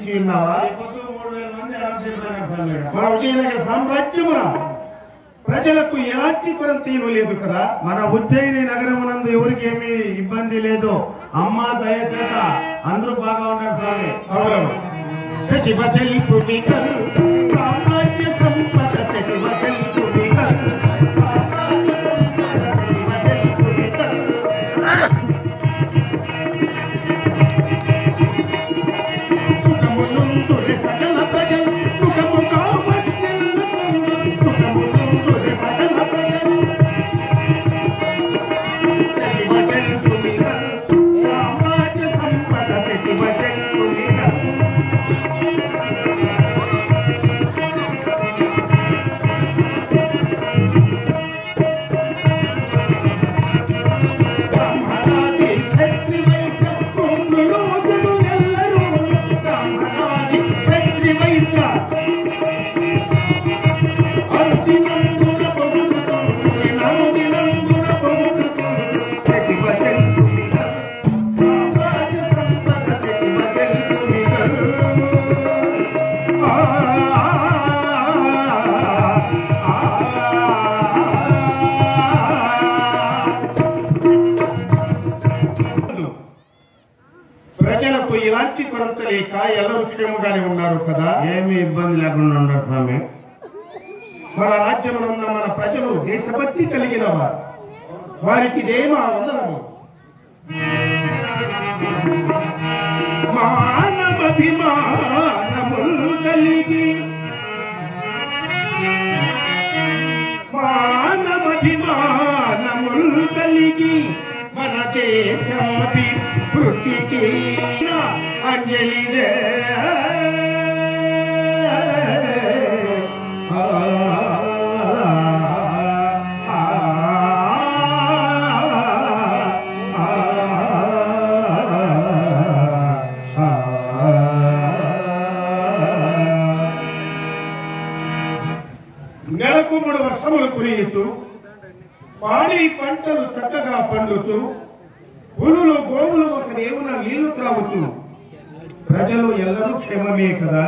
వినిపించి ఉన్నావా? మన విజయనగర సామ్రాజ్యమున ప్రజలకు ఎలాంటి కొరతీను లేదు కదా. మన ఉజ్జయిని నగరమునందు ఎవరికి ఏమీ ఇబ్బంది లేదు. అమ్మ దయచేత అందరూ బాగా ఉన్నారు స్వామి. అవును. సచివతల్ పుడికల్ సామ్రాజ్య సంపద సచివతల్ పుడికల్ సామ్రాజ్య సంపద సచివతల్ పుడికల్ సుఖమునుందురే సకల ప్రజలు సుఖము కావచ్చెను సుఖమునుందురే సకల ప్రజలు సచివతల్ పుడికల్ సామ్రాజ్య సంపద సచివతల్ పుడికల్ ప్రజలకు ఇలాంటి కొరత లేక ಎಲ್ಲರೂ క్షేమంగానే ఉన్నారు కదా. ఏమీ ఇబ్బంది లేకుండా ఉన్నారు స్వామి. మన రాజ్యంలో ఉన్న మన ప్రజలు దేశభక్తి కలిగిన వారు. వారికి ఇదేమా వందనము. మానవాభిమానములు కలిగి మానవాభిమానములు కలిగి మన దేశాభివృద్ధికి అంజలిదే. నెలకు 3 వర్షములు కురియుచు పాడి పంటలు చక్కగా పండుతూ పులులు గోవులు ఒక దేవున నీళ్లు త్రాగుతూ ప్రజలు ఎల్లరూ క్షేమమే కదా.